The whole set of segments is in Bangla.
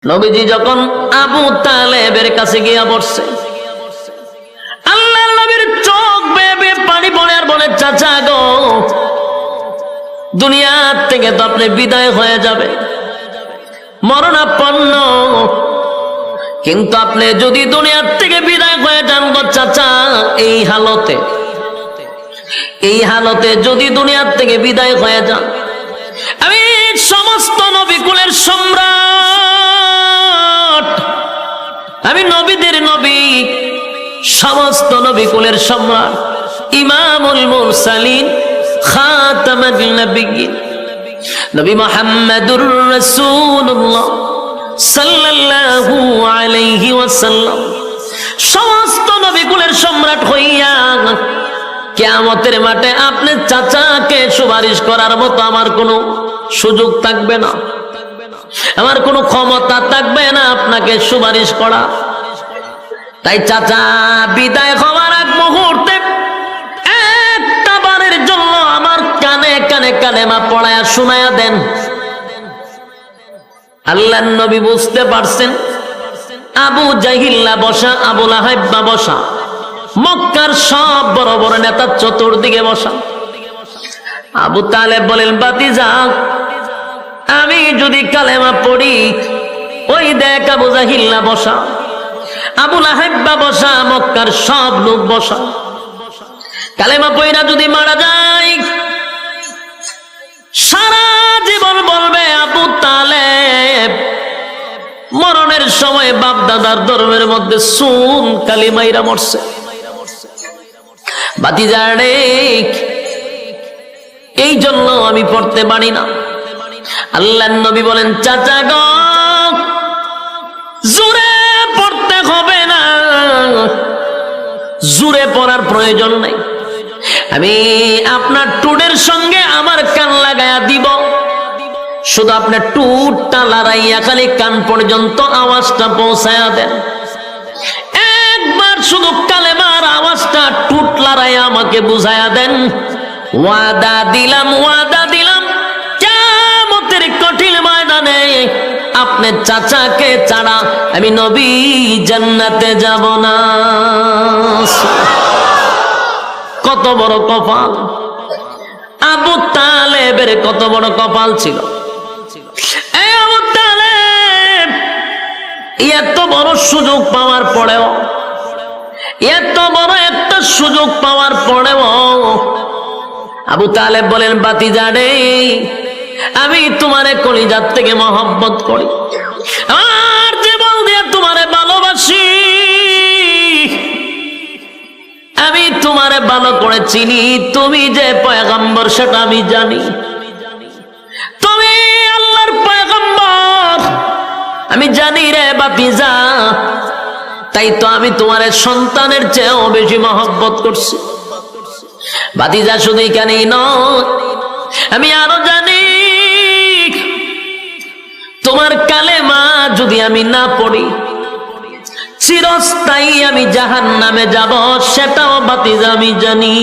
নবীজি যখন আবু তালেবের কাছে গিয়া বসছে, আল্লাহর নবীর চোখ বেয়ে বেয়ে পানি পড়ে আর বলে, চাচা গো, দুনিয়া থেকে তো আপনি বিদায় হয়ে যাবে, মরণাপন্ন, কিন্তু আপনি যদি দুনিয়ার থেকে বিদায় হয়ে যান গো চাচা, এই হালতে যদি দুনিয়ার থেকে বিদায় হয়ে যান, আমি সমস্ত নবীকুলের সম্রাট, আমি নবীদের নবী, সমস্ত নবীকুলের সম্রাট, ইমামুল মুরসালিন, খাতামুন নবিয়্যিন, নবী মুহাম্মদুর রাসূলুল্লাহ সাল্লাল্লাহু আলাইহি ওয়াসাল্লাম, সমস্ত নবীকুলের সম্রাট হইয়া কিয়ামতের মাঠে আপনি চাচাকে সুপারিশ করার মতো আমার কোনো সুযোগ থাকবে না, আমার কোনো ক্ষমতা থাকবে না আপনাকে সুপারিশ করা। তাই চাচা বিদায় হওয়ার এক মুহূর্তে একটা বারের জন্য আমার কানে কানে কালেমা পড়ায়া শোনায়া দেন। আল্লাহর নবী বুঝতে পারছেন আবু জাহিল্লা বসা, আবু লাহাব বসা, মক্কার সব বড় বড় নেতা চতুর্দিকে বসা। আবু তালেব বলেন, বাতিজা, আমি যদি কালেমা পড়ি, ওই দেখ আবু জাহিল্লা বসা, আবু লাহাব বসা, মক্কার সব লোক বসা, কালেমা পড়া যদি মারা যায়, সারা জীবন বলবে আবু তালেব মরণের সময় বাপ দাদার ধর্মের মধ্যে সুন কালিমাইরা মরছে। বাতিজা রে, এই জন্য আমি পড়তে পারি না। আল্লাহর নবী বলেন, চাচা গো, জোরে পড়তে হবে না, জোরে পড়ার প্রয়োজন নাই, আমি আপনার টুডের সঙ্গে আমার কান লাগায়া দিব, শুধু আপনার টুটটা লড়াইয়া খালি কান পর্যন্ত আওয়াজটা পৌঁছায়া দেন, একবার শুধু কালেমার আওয়াজটা টুট লড়াইয়া আমাকে বুঝায়া দেন। ওয়াদা দিলাম কিয়ামতের কঠিন ময়দানে আপনার চাচাকে ছাড়া আমি নবী জান্নাতে যাব না। কত বড় কপাল আবু তালেবের, কত বড় কপাল ছিল। আবু তালেব এত বড় সুযোগ পাওয়ার পরেও, এত বড় একটা সুযোগ পাওয়ার পরেও আবু তালেব বলেন, বাতিজা রে, আমি তোমারে কলিজার থেকে মহব্বত করি, আর জীবন দিয়ে তোমারে ভালোবাসি, আমি তোমারে ভালো করে চিনি, তুমি যে পয়গম্বর সেটা আমি জানি, তুমি আল্লাহর পয়গম্বর আমি জানি রে বাতিজা, তাই তো আমি তোমার সন্তানের চেয়েও বেশি মহব্বত করছি। বাতিজা শুধু এখানেই নয়, আমি আরো জানি তোমার কালেমা যদি আমি না পড়ি, চিরস্থায়ী আমি জাহান্নামে যাব, সেটাও বাতিজা আমি জানি।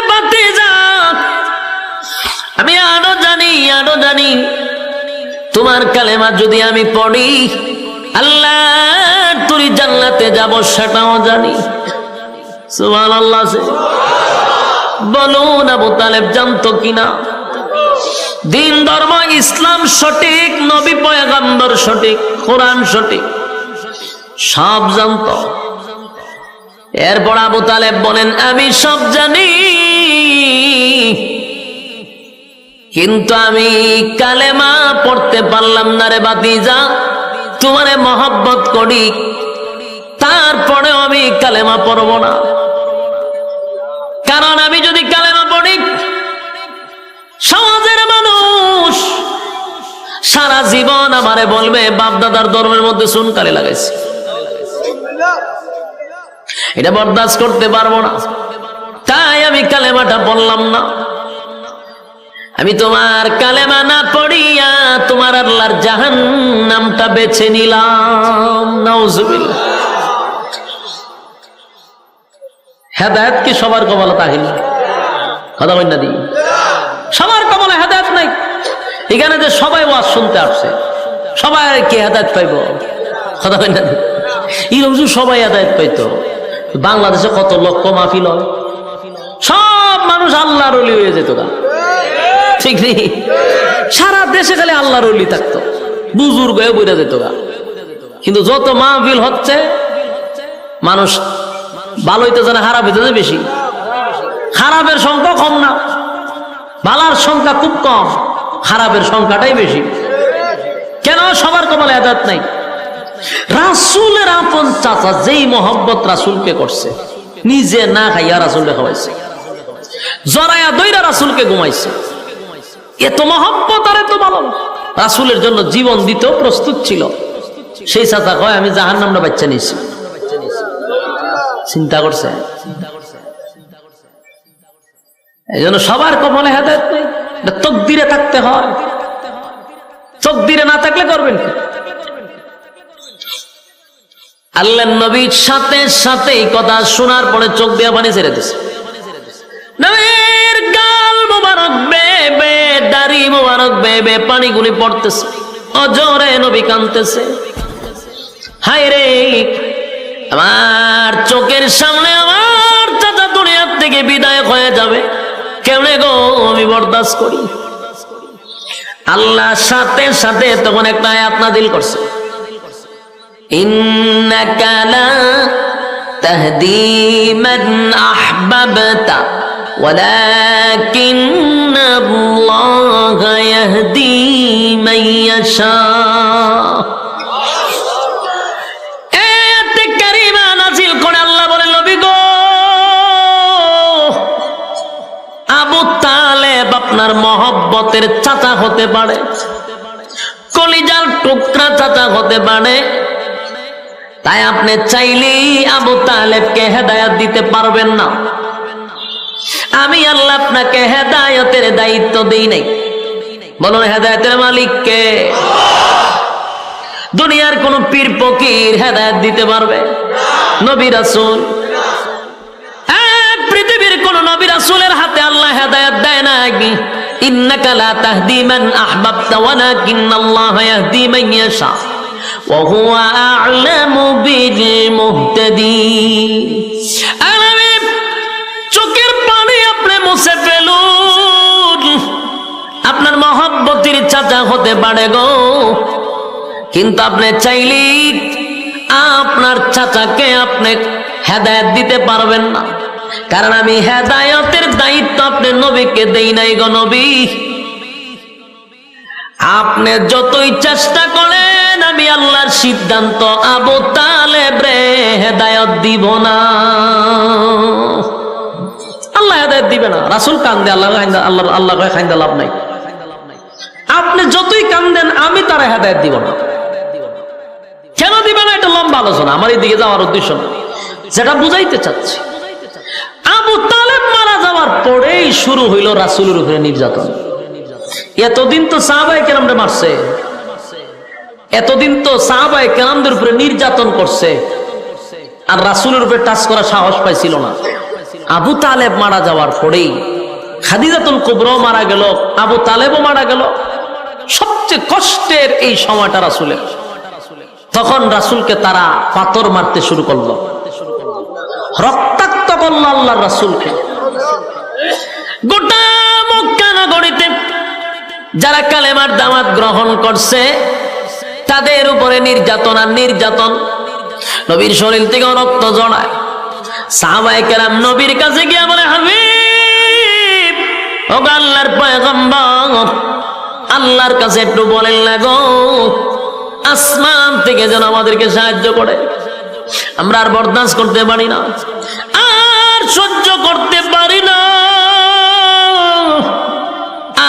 বাতিজা, আমি আরো জানি তোমার কালেমা যদি আমি পড়ি, আল্লাহ তুই জান্নাতে যাব, সেটাও জানি। সুবহানাল্লাহ। বলুন আবু তালেব জানতো কিনা দিন ধর্ম ইসলাম সঠিক, নবী পয়গম্বর সঠিক, কোরআন সঠিক, সব জানতো। এরপর আবু তালেব বলেন, আমি সব জানি, কিন্তু আমি কালেমা পড়তে পারলাম না রে বাতিজা, তোমারে মহব্বত করি, তারপরেও আমি কালেমা পড়ব না, কারণ আমি যদি কালেমা পড়ি, সমাজের মানুষ সারা জীবন আমারে বলবে বাপ দাদার ধর্মের মধ্যে সুন কালি লাগাইছে, এটা বরদাস্ত করতে পারবো না, তাই আমি কালেমাটা পড়লাম না। আমি তোমার কালেমা না পড়িয়া তোমার আল্লাহর জাহান্নামটা বেছে নিলাম। নাউজুবিল্লাহ। হেদায়েত কি সবার কপালে তাহিল? কথা বল না দি, সবার কপালে হেদায়েত নাই। এখানে যে সবাই ওয়াজ শুনতে আসছে, সবাই কি হেদায়েত পাইব? কথা হয় না, এরকম সবাই হেদায়েত পাইতো। বাংলাদেশে কত লক্ষ মাহফিল হয়, সব মানুষ আল্লাহর ওলি হয়ে যেত গা, ঠিক নেই? সারা দেশে খালি আল্লাহর ওলি থাকতো, বুজুর্গ হয়ে বইরা যেত গা। কিন্তু যত মাহফিল হচ্ছে, মানুষ ভালো হইতে জানে, খারাপ হইতে যায় বেশি। খারাপের সংখ্যা কম না, ভালার সংখ্যা খুব কম, খারাপের সংখ্যাটাই বেশি। কেন? সবার কপালে হেদায়েত নাই। রাসূলের আপন চাচা যেই মহব্বত রাসূলকে করছে, নিজে না খাইয়া রাসূলকে খাওয়াইছে, জরায়া দইরা রাসূলকে ঘুমাইছে, এত মহব্বত আর এত ভালো, রাসূলের জন্য জীবন দিতেও প্রস্তুত ছিল। সেই চাচা কয় আমি জাহান্নামটা বাচ্চা নিয়েছি। চিন্তা করছে? এই জন্য সবার কপালে হেদায়েত নেই, তকদিরে থাকতে হয়। তকদিরে না থাকলে করবেন কি? আল্লাহর নবীর সাথে সাথে এই কথা শোনার পরে চোখ দিয়ে পানি ছেড়ে দিছে। নবীর গাল মোবারক বেবে, দাড়ি মোবারক বেবে পানিগুলি পড়তেছে, অজরে নবী কাঁদতেছে। হায় রে, আমার চোখের সামনে আমার চাচা দুনিয়ার থেকে বিদায় হয়ে যাবে, কেমনে গো আমি বরদাস্ত করি? আল্লাহ সাথে সাথে তখন একটা আয়াত নাযিল করছে, ইন্নাকা লা তাহদি মান আহবাবতা ওয়ালাকিন্নাল্লাহা ইয়াহদি মান ইয়াশা। আয়াতে কারিমা নাযিল করে আল্লাহ বলেন, নবী গো, আবু তালেব আপনার মহব্বতের চাচা হতে পারে, কলিজার টুকরা চাচা হতে পারে, তাই আপনি চাইলেই আবু তালেবকে হেদায়েত দিতে পারবেন না। আমি আল্লাহ আপনাকে হেদায়েতের দায়িত্ব দেই নাই। বলুন, হেদায়েতের মালিক কে? দুনিয়ার কোন পীর ফকির হেদায়েত দিতে পারবে? নবী রাসূল? পৃথিবীর কোন নবী রাসূলের হাতে আল্লাহ হেদায়েত দেয় না। ইন্নাকা লা তাহদি মান আহবাবতা ওয়ালাকিন্নাল্লাহা ইয়াহদি মান ইয়াশা ওয়া হুয়া আ'লামু বিল মুহতাদিন। আমি চোখের পানি আপনি মুছে ফেলুন, আপনার মহব্বতের চাচা হতে পারে গো, কিন্তু আপনি চাইলেই আপনার চাচাকে আপনি হেদায়েত দিতে পারবেন না, কারণ আমি হেদায়েতের দায়িত্ব আপনি নবীকে দেই নাই গো নবী। আপনি যতই চেষ্টা করেন, আমি আল্লাহর সিদ্ধান্ত আবু তালেব রে হেদায়েত দিব না। আল্লাহ হেদায়েত দিবে না, রাসূল কান্দে, আল্লাহ খাইন্দা লাভ নাই। আপনি যতই কান্দেন, আমি তারা হেদায়েত দিব না। কেন দিবে না? এটা লম্বা আলোচনা, আমার এই দিকে যাওয়ার উদ্দেশ্য না। যেটা বুঝাইতে চাচ্ছি, আবু তালেব মারা যাওয়ার পরেই শুরু হইল রাসূলের উপরে নির্যাতন। এতদিন তো সাহাবায়ে কেরামরে মারছে, এতদিন তো সাহাবায়ে কেরামদের উপরে নির্যাতন করছে, আর রাসূলের উপরে টাচ করার সাহস পাইছিল না। আবু তালেব মারা যাওয়ার পরেই খাদিজাতুল কুবরা মারা গেল, আবু তালেবও মারা গেল। সবচেয়ে কষ্টের এই সময়টা রাসূলের। তখন রাসূলকে তারা পাথর মারতে শুরু করলো, রক্তাক্ত করলো আল্লাহর রাসূলকে। গোটা মক্কা নগরীতে যারা কালেমার দাওয়াত গ্রহণ করছে, তাদের উপরে নির্যাতন আর নির্যাতন। নবীর শরীর থেকে রক্ত জড়ায়। সাহাবায়ে কেরাম নবীর কাছে গিয়ে বলে, হাবিব, ও আল্লাহর পয়গম্বর, আল্লাহর কাছে একটু বলেন না গো, আসমান থেকে যেন আমাদেরকে সাহায্য করে। আমরা আর বরদাস্ত করতে পারি না, আর সহ্য করতে পারি না,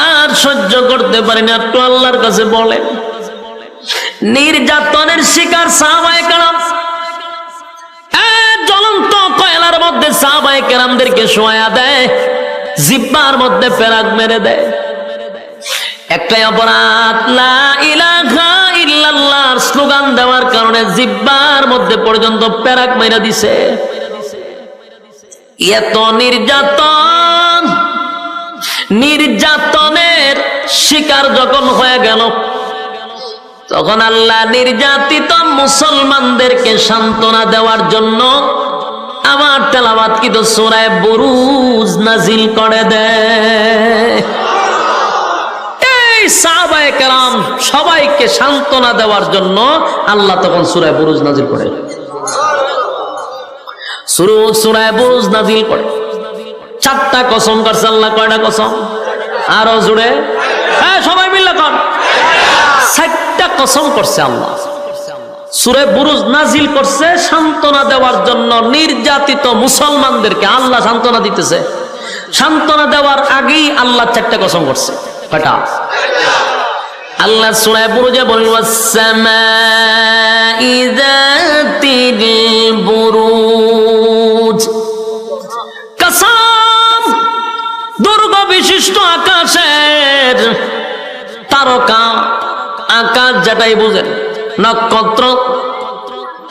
আর সহ্য করতে পারি না, একটু আল্লাহর কাছে বলেন। নির্যাতনের শিকার সাহাবায়ে কেরাম, জ্বলন্ত কয়লার মধ্যে সাহাবায়ে কেরামদেরকে শোয়া দেয়, জিহ্বার মধ্যে পেরাক মেরে দেয়। একটাই অপরাধ, লা ইলাহা ইল্লাল্লাহর স্লোগান দেওয়ার কারণে জিহ্বার মধ্যে পর্যন্ত পেরাক মেরে দিছে। এত নির্যাতন, নির্যাতনের শিকার যখন হয়ে গেল, তখন আল্লাহ নির্যাতিত মুসলমানদেরকে সান্ত্বনা দেওয়ার জন্য আমার তেলাওয়াতকৃত সূরা বুরুজ নাজিল করে দেয়। এই সাহাবায়ে কেরাম সবাইকে সান্ত্বনা দেওয়ার জন্য আল্লাহ তখন সূরা বুরুজ নাজিল করে। সূরা বুরুজ নাজিল করে 4টা কসম করছে আল্লাহ। কয়টা কসম? আরো জুড়ে, হ্যাঁ সবাই মিলে কর। 4টা কসম করছে আল্লাহ। সূরা বুরুজ নাজিল করছে সান্ত্বনা দেওয়ার জন্য নির্যাতিত মুসলমানদেরকে। আল্লাহ সান্ত্বনা দিতেছে, সান্ত্বনা দেওয়ার আগেই আল্লাহ 4টা কসম করছে। কয়টা? আল্লাহ সূরা বুরুজে বলেন ওয়াস-সামাই যাতিল বুরুজ, কসম দুর্গ বিশিষ্ট আকাশের, তারকা আকাশ যেটাই বুঝেন, নক্ষত্র।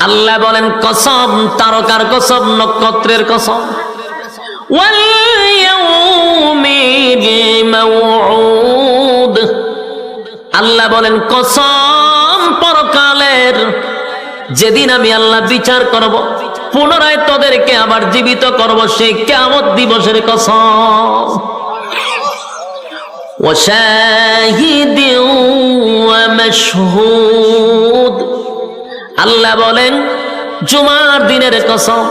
আল্লাহ বলেন কসম, তারকার কসম, নক্ষত্রের কসম। ওয়াল ইয়াউমিল মাউউদ, আল্লাহ বলেন কসম পরকালের, যেদিন আমি আল্লাহ বিচার করব, পুনরায় তোদেরকে আবার জীবিত করব, সেই কিয়ামত দিবসের কসম। وشاهد ومشهود, আল্লাহ বলেন জুমার দিনের কসম,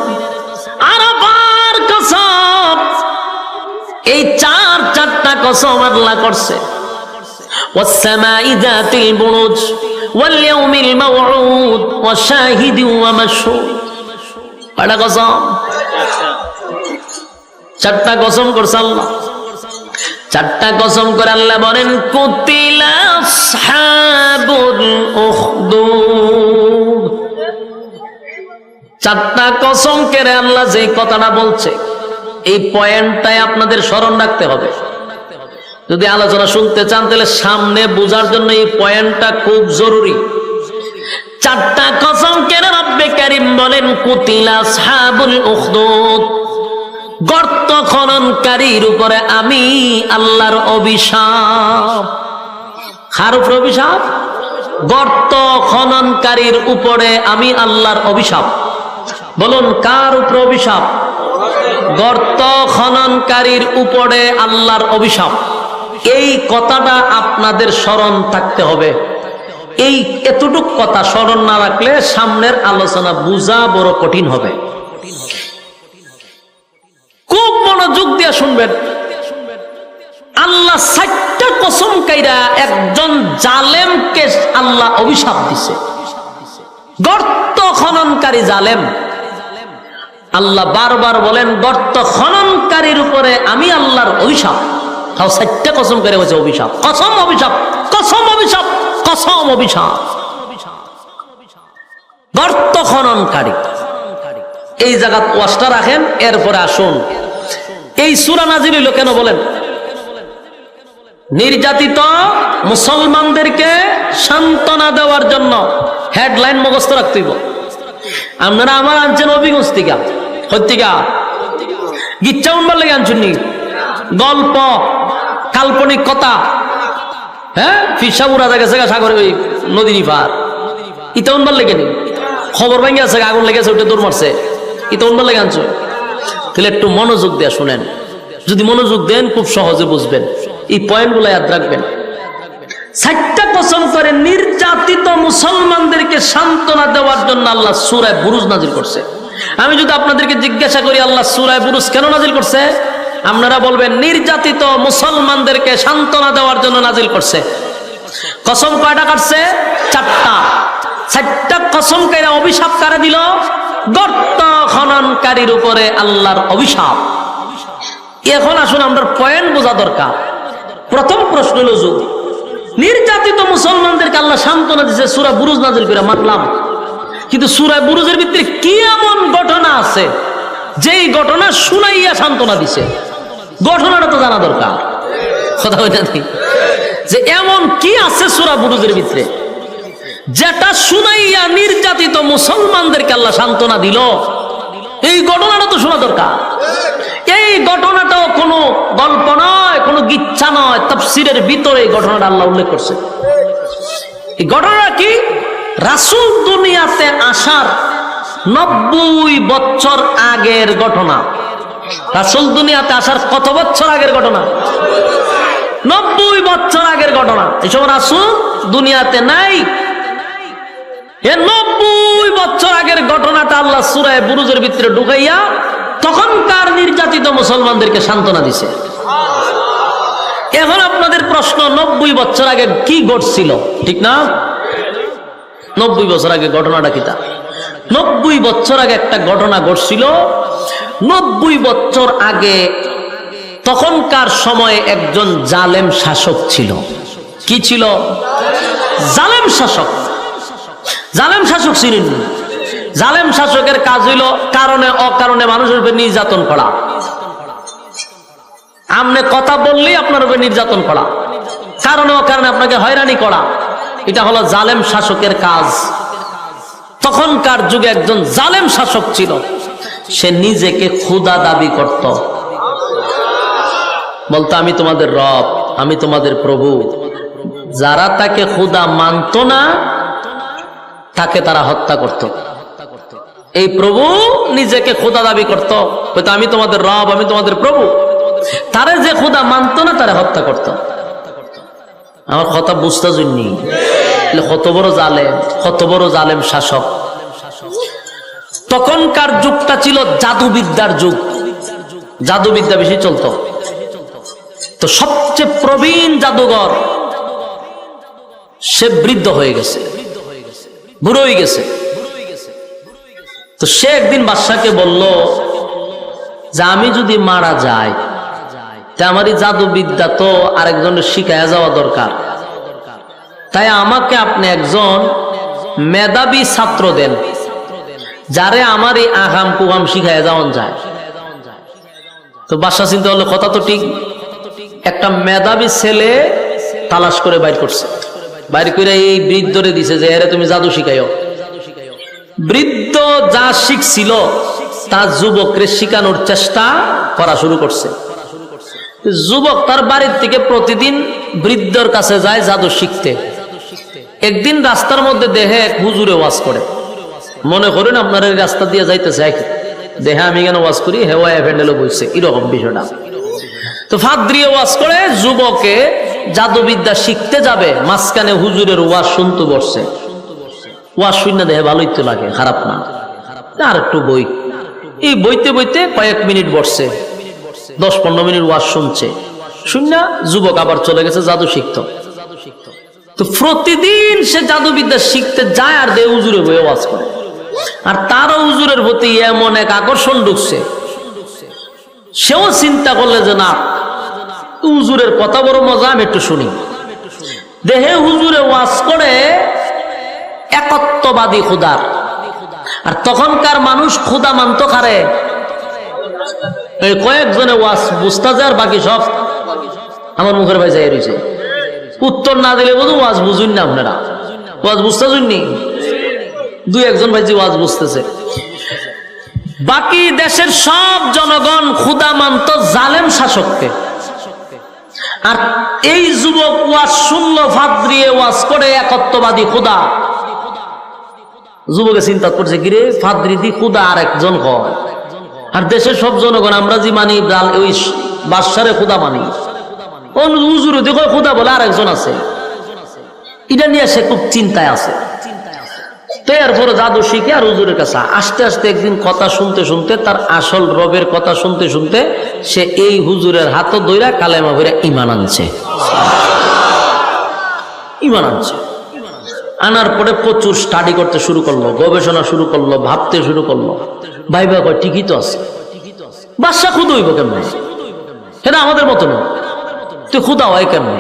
আরাফার কসম। এই 4টা কসম আল্লাহ করছে। ওয়াস-সামাই যাতিল বুরুজ ওয়াল ইয়াউমিল মাউউদ ওয়া শাহিদিন ওয়া মাশহুদ। কয়টা কসম? 4টা কসম করছে আল্লাহ। 4টা কসম করে আল্লাহ বলেন কুতিলা আসহাবুল উখদুদ। 4টা কসম করে আল্লাহ যে কথাটা বলছে, এই পয়েন্টটাই আপনাদের স্মরণ রাখতে হবে। যদি আলোচনা শুনতে চান তাহলে সামনে বোঝার জন্য এই পয়েন্টটা খুব জরুরি। 4টা কসম করে রব্বে কারীম বলেন কুতিলা আসহাবুল উখদুদ, গর্ত খননকারীর উপরে আমি আল্লাহর অভিশাপ। কার উপরে অভিশাপ? গর্ত খননকারীর উপরে আমি আল্লাহর অভিশাপ। বলুন কার উপরে অভিশাপ? গর্ত খননকারীর উপরে আল্লাহর অভিশাপ। এই কথাটা আপনাদের স্মরণ থাকতে হবে। এই এতটুক কথা স্মরণ না রাখলে সামনের আলোচনা বোঝা বড় কঠিন হবে। খুব মনোযোগ দিয়ে শুনবেন। আল্লাহ 4টা কসম কাইরা একজন জালেমকে আল্লাহ অভিশাপ দিছে। গর্ত খননকারী জালেম, আল্লাহ বারবার বলেন গর্ত খননকারীর উপরে আমি আল্লাহর অভিশাপ। তাও 4টা কসম করে হয়েছে অভিশাপ। কসম অভিশাপ, কসম অভিশাপ, কসম অভিশাপ। গর্ত খননকারী, এই জায়গা ওয়াজটা রাখেন। এরপরে আসুন এই সূরা নাজিল হইল কেন বলেন? নির্যাতিত মুসলমানদেরকে সান্ত্বনা দেওয়ার জন্য। হেডলাইন মুখস্থ রাখতে হইব। আপনারা আমার আনছেন অভিগঞ্জ থেকে, হত্যিকা গিচ্ছা উনবার লেগে আনছেন নি? গল্প, কাল্পনিক কথা, হ্যাঁ ফিসা উড়া গেছে সাগরে, ওই নদী পার, ইটা উনবার লেগে নি? খবর ভেঙে আছে, আগুন লেগেছে, ওটা দৌড় মারছে, ইটা উনবার লেগে আনছো? তাহলে একটু মনোযোগ দিয়ে শুনেন। যদি মনোযোগ দেন খুব সহজে বুঝবেন। এই পয়েন্টগুলো ইয়াদ রাখবেন। 4টা কসম করে নির্যাতিত মুসলমানদেরকে সান্ত্বনা দেওয়ার জন্য আল্লাহ সূরা বুরুজ নাজিল করছে। আমি যদি আপনাদেরকে জিজ্ঞাসা করি আল্লাহ সূরা বুরুজ কেন নাজিল করছে, আপনারা বলবেন নির্যাতিত মুসলমানদেরকে সান্ত্বনা দেওয়ার জন্য নাজিল করছে। কসম কয়টা কাটছে? 4টা। 4টা কসম কইরা অভিশাপ কারে দিল? গর্ত খননকারীর উপরে আল্লাহর অভিশাপ। এখন আসুন আমরা পয়েন্ট বোঝা দরকার। প্রথম প্রশ্ন হলো, নির্যাতিত মুসলমানদেরকে আল্লাহ সান্ত্বনা দিয়েছে সূরা বুরুজ নাজিল করে, মানলাম। কিন্তু সূরা বুরুজের ভিতরে কি এমন ঘটনা আছে যেই ঘটনা শুনাইয়া সান্ত্বনা দিছে? ঘটনাটা তো জানা দরকার। কথা বলে না যে এমন কি আছে সূরা বুরুজের ভিতরে যেটা শুনাইয়া নির্যাতিত মুসলমানদেরকে আল্লাহ সান্ত্বনা দিল? এই ঘটনাটা তো শোনা দরকার। এই ঘটনাটাও কোনো গল্প নয়, কোনো গিচ্ছা নয়, তাফসীরের ভিতরে এই ঘটনাটা আল্লাহ উল্লেখ করছে। এই ঘটনা কি? রাসূল দুনিয়াতে আসার 90 বছর আগের ঘটনা। রাসূল দুনিয়াতে আসার কত বছর আগের ঘটনা? 90 বছর আগের ঘটনা। এই সময় রাসূল দুনিয়াতে নাই। এই 90 বছর আগের ঘটনাটা আল্লাহ সূরা বুরুজের ভিতরে ঢুকাইয়া তখনকার নির্যাতিত মুসলমানদেরকে সান্ত্বনা দিছে। এখন আপনাদের প্রশ্ন, 90 বছর আগে কি ঘটছিল? ঠিক না? 90 বছর আগে ঘটনাটা কি? 90 বছর আগে একটা ঘটনা ঘটছিল। 90 বছর আগে তখনকার সময়ে একজন জালেম শাসক ছিল। কি ছিল? জালেম শাসক। জালেম শাসক ছিলেন। জালেম শাসকের কাজ হইল কারণে অকারণে মানুষের উপর নির্যাতন করা। আমনে কথা বললেই আপনার উপর নির্যাতন করা, কারণে অকারণে আপনাকে হয়রানি করা। এটা হলো জালেম শাসকের কাজ। তখনকার যুগে একজন জালেম শাসক ছিল। সে নিজেকে খোদা দাবি করত, বলতো আমি তোমাদের রব, আমি তোমাদের প্রভু। যারা তাকে খোদা মানত না তাকে তারা হত্যা করত। এই প্রভু নিজেকে খোদা দাবি করত, বলতো আমি তোমাদের রব, আমি তোমাদের প্রভু। তারে যে খোদা মানত না তারে হত্যা করত। আমার কথা বুঝতে জন্যই কত বড় জালেম, কত বড় জালেম শাসক। তখনকার যুগটা ছিল জাদুবিদ্যার যুগ। জাদুবিদ্যা বেশি চলতো। তো সবচেয়ে প্রবীণ জাদুঘর সে বৃদ্ধ হয়ে গেছে, বুড়ো হয়ে গেছে। তো সে একদিন বাদশাকে বলল যে আমি যদি মারা যাই তা আমার এই জাদুবিদ্যা তো আরেকজনের শিখায়া যাওয়া দরকার। তাই আমাকে আপনি একজন মেধাবী ছাত্র দেন, যারে আমার এই আগাম কুগাম শিখায় যাওয়ান যায়। তো বাদশা চিন্তা হলো কথা তো ঠিক। একটা মেধাবী ছেলে তালাশ করে বাইর করছে। বাইর করে এই বৃদ্ধরে দিছে যে এরে তুমি জাদু শিখাইও। বৃদ্ধ যা শিখছিল তা যুবকরে শিখানোর চেষ্টা করা শুরু করছে। যুবক তার বাড়ির থেকে প্রতিদিন বৃদ্ধর কাছে যায় জাদু শিখতে। একদিন রাস্তার মধ্যে দেহে এক হুজুরে ওয়াজ করে। মনে করেন আপনার এই রাস্তা দিয়ে যাইতেছে, দেহে আমি কেন ওয়াজ করি, হেওয়া ফ্যান্ডেলও বলছে, এরকম বিষয়টা। তো ফাদ্রিয়ে ওয়াজ করে, যুবকে জাদুবিদ্যা শিখতে যাবে, মাঝখানে হুজুরের ওয়াজ শুনতে বসছে। ওয়াজ শুনে দেহে ভালোই তো লাগে, খারাপ না, আর একটু বই। এই বইতে বইতে কয়েক মিনিট বসছে, 10-15 মিনিট ওয়াজ শুনছে। শুননা যুবক আবার চলে গেছে জাদু শিখতো। তো প্রতিদিন সে জাদুবিদ্যা শিখতে যায় আর দেহ হুজুরে বয়ে ওয়াজ করে। আর তারও হুজুরের প্রতি এমন এক আকর্ষণ ঢুকছে, সেও চিন্তা করলে যে না, হুজুরের কথা বড় মজা, আমি একটু শুনি। দেহে হুজুরে ওয়াজ করে একত্ববাদী খুদার। আর তখনকার মানুষ খুদা মানত কারে? এই কয়েকজনে ওয়াজ বুঝতে যায়, আর বাকি সব আমার মুখের ভাই যাই রয়েছে। উত্তর না দিলে বধু ওয়াজ বুঝুন না, আপনারা ওয়াজ বুঝতে শুননি। 2-1 ভাই যে ওয়াজ বুঝতেছে। বাকি দেশের সব জনগণ খুদা মানত জালেম শাসককে। আর এই যুবক ওয়াজ শুনলো, ফাদ্রিয়ে ওয়াজ করে একত্ববাদী খুদা। যুবকে চিন্তা করছে, কিরে ফাদ্রি দি খুদা আর একজন হয়, আর দেশের সব জনগণ আমরা যে মানি ওই বাদশারে খুদা মানি, হুজুরে দেখো খুদা বলে আর একজন আছে। এটা নিয়ে সে খুব চিন্তায় আছে। তো এরপরে জাদু শিখে আর হুজুরের কাছে আস্তে আস্তে একদিন কথা শুনতে শুনতে, তার আসল রবের কথা শুনতে শুনতে সে এই হুজুরের হাত ধইরা কালেমা ভরে ঈমান আনছে। ঈমান আনছে। আনার পরে প্রচুর স্টাডি করতে শুরু করলো, গবেষণা শুরু করলো, ভাবতে শুরু করলো। ভাইবা কয় ঠিকই তো আছে, বাদশা খুদ হইব কেমন? এটা আমাদের মতো না, তুই খুদা হয় কেমন?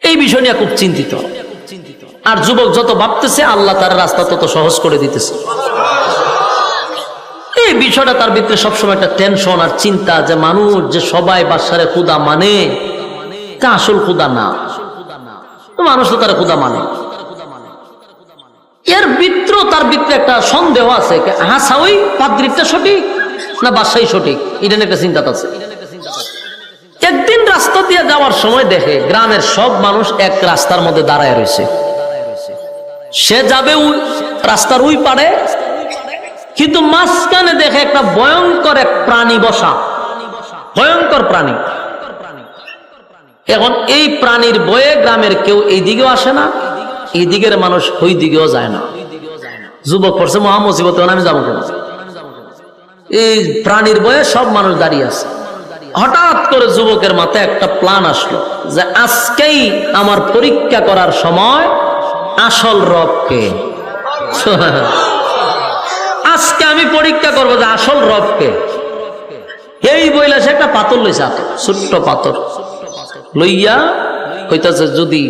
এই বিষয় নিয়ে খুব চিন্তিত। আর যুবক যত ভাবতেছে, আল্লাহ তার রাস্তা তত সহজ করে দিতেছে। এই বিষয়টা তার ভিতরে সবসময় একটা টেনশন আর চিন্তা, যে মানুষ যে সবাই বাদশারে খুদা মানে, তা আসল খুদা না। মানুষ তো তারা খুদা মানে। এর ভিতরে তার ভিতরে একটা সন্দেহ আছে, হাসা ওই পাদ্রিটা সঠিক না বাদশাই সঠিক, এটা নিয়ে একটা চিন্তা আছে। দিয়ে যাওয়ার সময় দেখে গ্রামের সব মানুষ এক রাস্তার মধ্যে দাঁড়ায় রয়েছে। সে যাবে রাস্তার ওই পারে, কিন্তু মাঝখানে দেখে একটা ভয়ঙ্কর এক প্রাণী বসা, ভয়ঙ্কর প্রাণী। এখন এই প্রাণীর ভয়ে গ্রামের কেউ এই দিকেও আসে না, এই দিকের মানুষ ওই দিকেও যায় না। যুবক পড়ছে মহা মুসিবত, আমি যাবো কেন? এই প্রাণীর ভয়ে সব মানুষ দাঁড়িয়ে আছে। হঠাৎ করে যুবকের মাথায় একটা প্ল্যান আসলো যে আজকেই আমার পরীক্ষা করার সময়, আসল রবকে। আজকে আমি পরীক্ষা করবো যে আসল রবকে। এই বইলা সে একটা পাথর লইছে, ছোট্ট পাথর লইয়া কইতাছে যদি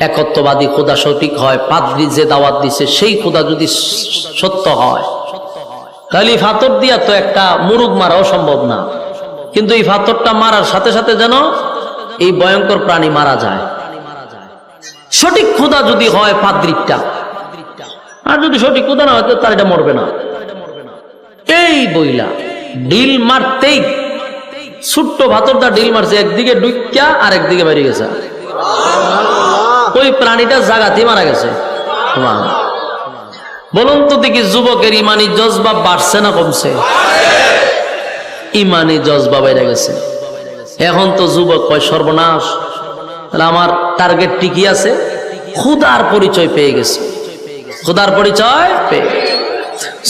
একত্ববাদী খোদা সঠিক হয়, পাদ্রী যে দাওয়াত দিছে সেই খোদা যদি সত্য হয়, তাহলে এই পাথর দিয়া তো একটা মুরুগ মারাও সম্ভব না। কিন্তু এই পাথরটা মারার সাথে সাথে যেন এই ভয়ঙ্কর প্রাণী মারা যায়। সঠিক খোদা যদি হয় পাদ্রীটা, আর যদি সঠিক খোদা না হয় তার এটা মরবে না। এই বইলা ডিল মারতেই ছোট্ট পাথরটা ডিল মারছে, একদিকে ডুইকা আর একদিকে বেরিয়ে গেছে। ওই প্রাণীটা জাগাতেই মারা গেছে। বলুন তো দেখি যুবকের ইমানি জজবা বাড়ছে না কমছে? ইমানি জজবা বেড়ে গেছে। এখন তো যুবক কয় সর্বনাশ, তাহলে আমার টার্গেট ঠিকই আছে, খোদার পরিচয় পেয়ে গেছে। খোদার পরিচয় পেয়ে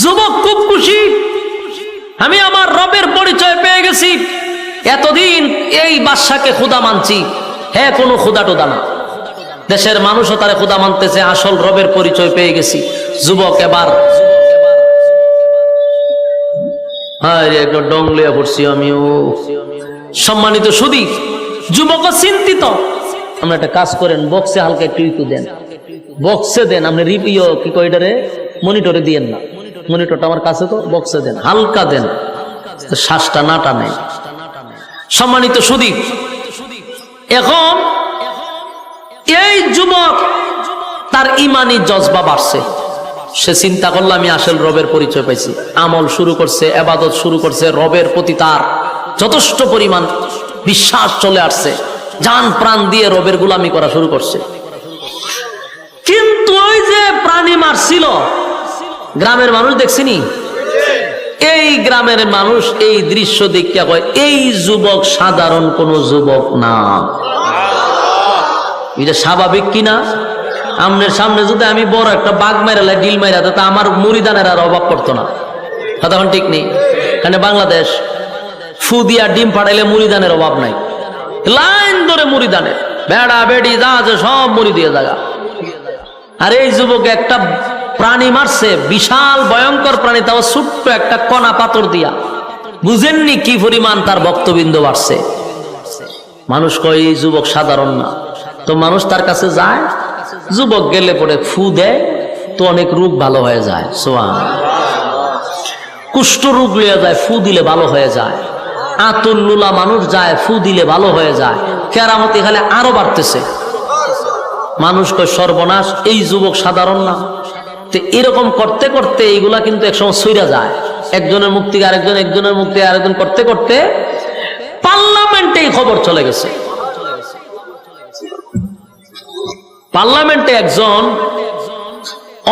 যুবক খুব খুশি, আমি আমার রবের পরিচয় পেয়ে গেছি। এতদিন এই বাদশাকে খোদা মানছি, হ্যাঁ কোনো খোদা টোদা না, দেশের মানুষও তারে খোদা মানতেছে, আসল রবের পরিচয় পেয়ে গেছি। যুবক এবার একটা ডংলিয়া পড়ছি আমিও। সম্মানিত সুধী, যুবক চিন্তিত। আমরা একটা কাজ করেন, বক্সে হালকা একটু ইকু দেন, বক্সে দেন। আপনি রিপিও কি কইটারে মনিটরে দিয়েন না, মনিটরটা আমার কাছে তো, বক্সে দেন, হালকা দেন, শ্বাসটা না টানে। সম্মানিত সুধী, এখন এই যুবক তার ইমানি জজবা বাড়ছে। সে চিন্তা করলো আমি আসল রবের পরিচয় পাইছি। আমল শুরু করছে, ইবাদত শুরু করছে, রবের প্রতি তার যথেষ্ট পরিমাণ বিশ্বাস চলে আসছে, জান প্রাণ দিয়ে রবের গোলামি করা শুরু করছে। কিন্তু ওই যে প্রাণী মারছিল, গ্রামের মানুষ দেখছিনি, এই গ্রামের মানুষ এই দৃশ্য দেখিয়া কয় এই যুবক সাধারণ কোন যুবক না। এটা স্বাভাবিক কিনা? আমনের সামনে যদি আমি বড় একটা বাঘ মেরালে ডিল মেরা, তা আমার মুড়িদানের আর অভাব পড়তো না। কথা ঠিক নেই? এখানে বাংলাদেশ ফু দিয়া ডিম ফাটাইলে মুড়িদানের অভাব নাই, লাইন ধরে মুড়িদানের, বেড়া বেড়ি যা আছে সব মুড়ি দিয়ে জায়গা। আর এই যুবক একটা প্রাণী মারছে, বিশাল ভয়ঙ্কর প্রাণী, তাও ছোট্ট একটা কণা পাথর দিয়া। বুঝেননি কি পরিমাণ তার ভক্তবৃন্দ বাড়ছে। মানুষ কয় এই যুবক সাধারণ না, তো মানুষ তার কাছে যায়। যুবক গেলে পরে ফু দেয়, তো অনেক রোগ ভালো হয়ে যায়। কুষ্ঠ রোগ লিয়ে যায়, ফু দিলে ভালো হয়ে যায়। আতুল্লুলা মানুষ যায়, ফু দিলে ভালো হয়ে যায়। কেরামতি খালে আরো বাড়তেছে। মানুষ কয় সর্বনাশ, এই যুবক সাধারণ না। তো এরকম করতে করতে এইগুলা কিন্তু একসময় সইরা যায়। একজনের মুক্তি আরেকজন, একজনের মুক্তি আরেকজন করতে করতে পার্লামেন্টে এই খবর চলে গেছে। পার্লামেন্টে একজন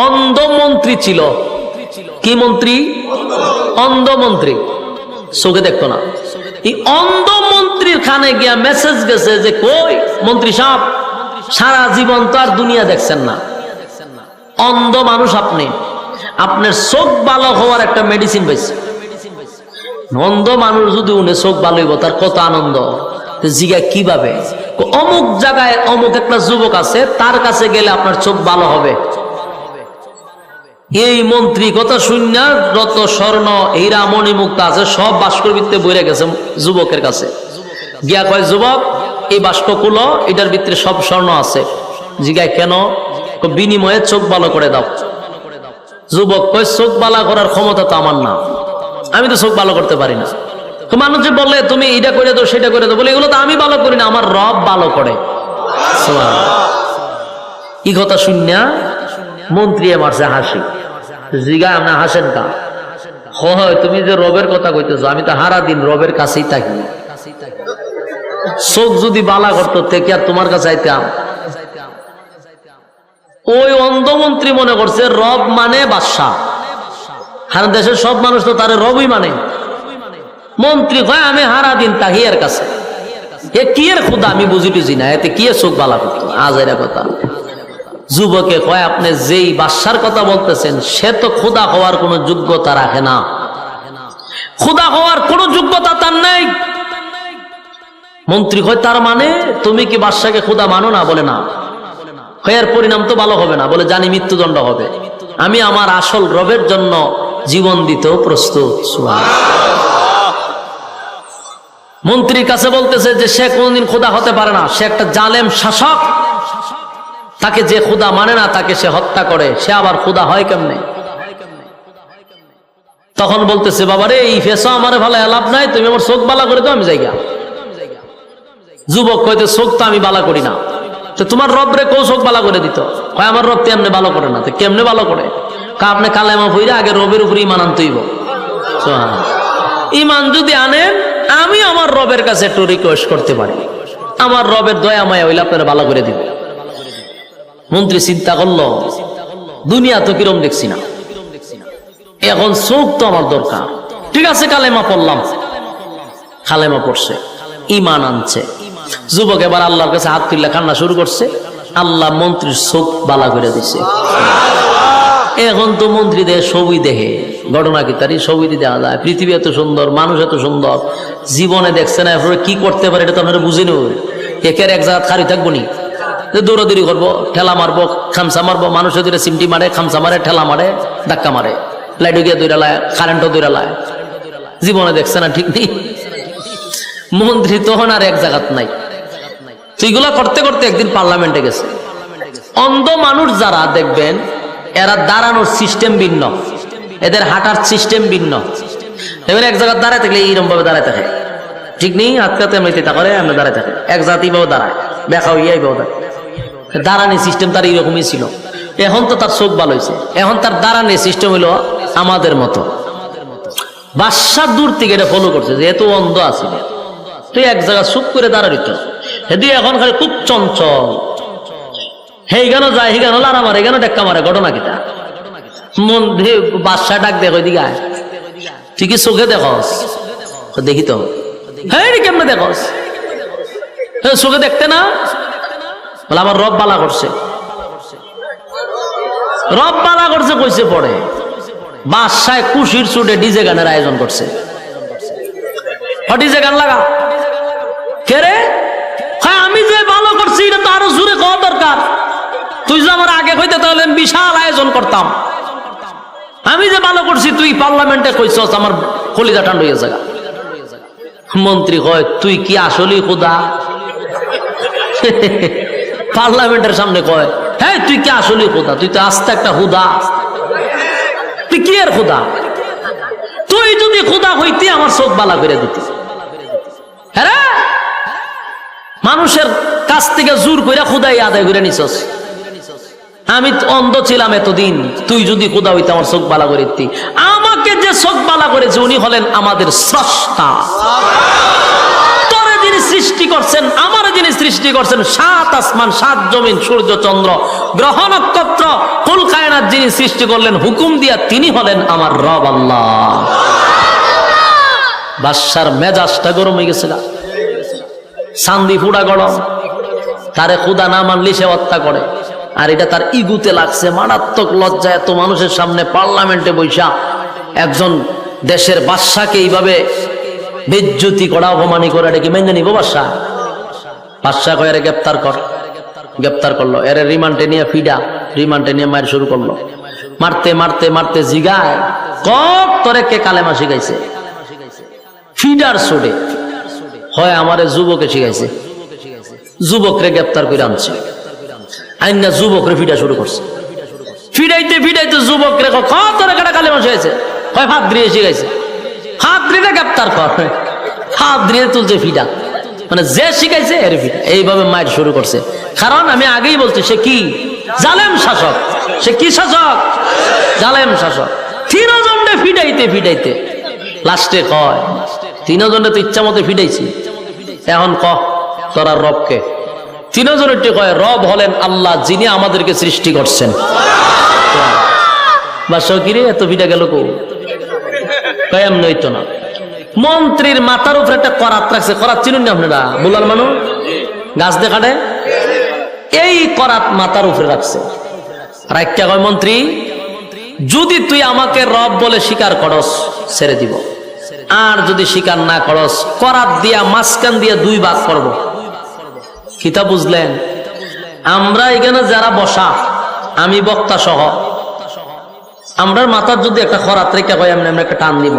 অন্ধ মন্ত্রী ছিল। কি মন্ত্রী? অন্ধ মন্ত্রী, চোখে দেখতো না। এই অন্ধ মন্ত্রীর খানে গিয়া মেসেজ গেছে যে কই মন্ত্রী সাহেব, সারা জীবন তো আর দুনিয়া দেখছেন না, অন্ধ মানুষ আপনি, আপনার চোখ ভালো হওয়ার একটা মেডিসিন পাইছে। অন্ধ মানুষ যদি উনি চোখ ভালো হইব, তার কত আনন্দ। জিগা কিভাবে? অমুক জায়গায় অমুক একটা যুবক আছে, তার কাছে গেলে আপনার চোখ ভালো হবে। এই মন্ত্রী কথা শুননা যত স্বর্ণ হীরা মণি মুক্তা আছে সব বাস্কর ভিতরে বইরে গেছে যুবকের কাছে। গিয়া কয় যুবক, এই বাস্ক খুলো, এটার ভিতরে সব স্বর্ণ আছে। জিগায় কেন? বিনিময়ে চোখ ভালো করে দাও। যুবক কয় চোখ ভালো করার ক্ষমতা তো আমার না, আমি তো চোখ ভালো করতে পারি না। মানুষ যে বলে তুমি এটা করে দাও সেটা করে দাও, বলে এগুলো তো আমি ভালো করি না, আমার রব ভালো করে। এই কথা শুনিয়া মন্ত্রী মারছে হাসি। জিগা আপনি হাসেন কা? হয় তুমি যে রবের কথা কইতেছো, আমি তো হারা দিন রবের কাছেই থাকি। চোখ যদি বালা করতো কি আর তোমার কাছে আইতাম? ওই অন্ধমন্ত্রী মনে করছে রব মানে বাদশা, আর দেশের সব মানুষ তো তার রবই মানে। মন্ত্রী কয় আমি হারা দিন তাহিয়ার কাছে, এ কি এর খুদা আমি বুঝি টুঝি না, এতে কি চোখ বালা করতো? আজেরা কথা। যুবকে কয় আপনি যেই বাদশার কথা বলতেছেন সে তো খুদা হওয়ার কোন যোগ্যতা রাখে না, খুদা হওয়ার কোন যোগ্যতা তার নেই। মন্ত্রী কয় তার মানে তুমি কি বাদশাকে খুদা মানো না? বলে না। এর পরিণাম তো ভালো হবে না, বলে জানি মৃত্যুদণ্ড হবে, আমি আমার আসল রবের জন্য জীবন দিতেও প্রস্তুত। মন্ত্রীর কাছে বলতেছে যে সে কোনদিন খোদা হতে পারে না, সে একটা জালেম শাসক, তাকে যে খোদা মানে না তাকে সে হত্যা করে, সে আবার খোদা হয় কেমনে? তখন বলতেছে বাবারে এই ফেসা আমার ভালো লাভ নাই, তুমি আমার চোখ বালা করে দাও আমি জায়গা। যুবক কইতে চোখ তো আমি বালা করি না, তো তোমার রব রে কেউ চোখ বালা করে দিত? কয় আমার রব তেমনি ভালো করে না। তো কেমনে ভালো করে? আপনি কালেমা পড়ে আগে রবের উপরে ইমান আনতেইব। ইমান যদি আনেন আমি আমার রবের কাছে একটু রিকোয়েস্ট করতে পারি, আমার রবের দয়া মায়া হইলে আপনারা ভালো করে দিবে। মন্ত্রী চিন্তা করলো দুনিয়া তো কিরম দেখছি না, এখন চোখ তো আমার দরকার। ঠিক আছে কালেমা পড়লাম, কালেমা পড়ছে, ইমান আনছে। যুবক এবার আল্লাহর কাছে হাত তুললে কান্না শুরু করছে, আল্লাহ মন্ত্রীর চোখ বালা করে দিছে। এখন তো মন্ত্রী দেহে ছবি দেখে, ঘটনা কি তারই ছবি দেখা যায়। পৃথিবী এত সুন্দর, মানুষ এত সুন্দর, জীবনে দেখছে না, এরপরে কি করতে পারে এটা তো আপনারা বুঝে নেব। একের এক জায়গা খারি থাকবো নি, দৌড়াদৌড়ি করবো, ঠেলা মারবো, খামসা মারবো, মানুষের দূরে সিমটি মারে, খামসা মারে, ঠেলা মারে, ধাক্কা মারে, লাইটও গিয়ে দৌড়ালায়, কারেন্টও দৌড়ালায়, জীবনে দেখছে না, ঠিক নেই। মন্ত্রী তখন আর এক জায়গাত নাই। তো এগুলা করতে করতে একদিন পার্লামেন্টে গেছে। অন্ধ মানুষ যারা দেখবেন এরা দাঁড়ানোর সিস্টেম ভিন্ন, এদের হাঁটার সিস্টেম ভিন্ন। এবার এক জায়গায় দাঁড়ায় থাকলে এইরকম ভাবে দাঁড়ায় থাকে, ঠিক নেই, আজকাতে মেতে করে আমরা দাঁড়ায় থাকে, এক জাতি ভাবে দাঁড়ায়, দেখা হইয়াই ভাবে দাঁড়ানোর সিস্টেম তার এইরকমই ছিল। এখন তো তার চোখ ভালো হয়েছে, এখন তার দাঁড়ানোর সিস্টেম হইলো আমাদের মতো। বাদশা দূর থেকে এটা ফলো করছে, যেহেতু অন্ধ আছে, তুই এক জায়গায় চুপ করে দাঁড়াইত, হেদি এখন খালি খুব চঞ্চল, হেই কেন যায়, হি কেন লারা মারে, কেন টেক্কা মারে, ঘটনা কিটা? মন্ত্রী বাদশা ডাক দেখো দিকে, তুই কি চোখে দেখস? দেখি তো। হ্যাঁ কেমনে দেখস? চোখে দেখতে না? বলে আমার রব বালা করছে, রব বালা করছে কইছে পড়ে। বাদশায় খুশির চুটে ডিজে গানের আয়োজন করছে, ডিজে গান লাগা। কে রে? হ্যাঁ আমি যে ভালো করছি এটা তো আরো জোরে খাওয়া দরকার, তুই যে আমার আগে কইতে তাহলে বিশাল আয়োজন করতাম। আমি যে ভালো করছি তুই পার্লামেন্টে কইছস, আমার কলিজা ঠান্ডা হয়ে যায়। মন্ত্রী কয় তুই কি আসলেই খোদা? পার্লামেন্টের সামনে কয় হ্যাঁ তুই কি আসলেই খোদা? তুই তো আস্তে একটা হুদা, তুই কি এর খোদা? তুই যদি খোদা হইতি আমার চোখ বালা করে দিতি। হ্যাঁ মানুষের কাছ থেকে জোর করে খোদাই আদায় করে নিছস। আমি অন্ধ ছিলাম এতদিন, তুই যদি খোদা হইতে আমার চোখ বালা করে দিতি। আমাকে যে চোখ বালা করেছে উনি হলেন আমাদের স্রষ্টা। তোরে যিনি সৃষ্টি করছেন, আমার যিনি সৃষ্টি করছেন, সাত আসমান, সাত জমিন, সূর্য চন্দ্র, গ্রহ নক্ষত্র, কুল কায়নাত যিনি সৃষ্টি করলেন হুকুম দিয়া, তিনি হলেন আমার রব আল্লাহ। বাদশার মেজাজটা গরম হয়ে গেছে, চান্দি ফুড়া গরম। তারে খোদা না মানলে সে হত্যা করে, আর এটা তার ইগুতে লাগছে মারাত্মক লজ্জা। এত মানুষের সামনে পার্লামেন্টে বৈশা একজন দেশের বাদশাকে এইভাবে বেজ্জতি করা, অপমানি করে, এটা কি মেনে নিব বাদশা? বাদশা কয় এর গ্রেপ্তার কর। গ্রেপ্তার করলো, এর রিমান্ডে নিয়ে ফিডা, রিমান্ডে নিয়ে মায়ের শুরু করলো। মারতে মারতে মারতে জিগায় কত তোরে কে কালেমা শিখাইছে? ফিডার সোডে হয় আমারে যুবকে শিখাইছে। যুবকরে গ্রেপ্তার করে আনছে, আইনা যুবকরে ফিডা শুরু করছে। ফিডাইতে ফিডাইতে যুবকরে তোরে কেটা কালেমা শিখাইছে? হয় হাত দিয়ে শিখাইছে। হাত দিয়ে গ্রেপ্তার কর, হাত দিয়ে তুলছে ফিডা, মানে যে শিখাইছে এর ফিডা। এইভাবে মায়ের শুরু করছে। কারণ আমি আগেই বলছি সে কি জালেম শাসক। সে কি শাসক? জালেম শাসক। তিনজনে ফিডাইতে ফিডাইতে লাস্টে কয় তিনজনে তো ইচ্ছা মতো ফিডাইছি, এখন তোরা রবকে? তিনজন একটি কয় রব হলেন আল্লাহ, যিনি আমাদেরকে সৃষ্টি করছেন। বাসাও কিরে এত বিটা গেল কো? কয়াম নইতো না। মন্ত্রীর মাথার উপরে একটা করাত রাখছে, করাত চিনুন না আপনারা? বুলার মানুষ গাছ দেখাটে, এই করাত মাথার উপরে রাখছে। রাখা কয় মন্ত্রী, যদি তুই আমাকে রব বলে স্বীকার করস ছেড়ে দিব, আর যদি স্বীকার না করস করাত দিয়া মাঝখান দিয়া দুই ভাগ করব। কিতা বুঝলেন? আমরা এখানে যারা বসা, আমি বক্তা সহ, আমরার মাথার যদি একটা করাত রেখা হয় আমরা একটা টান দিব,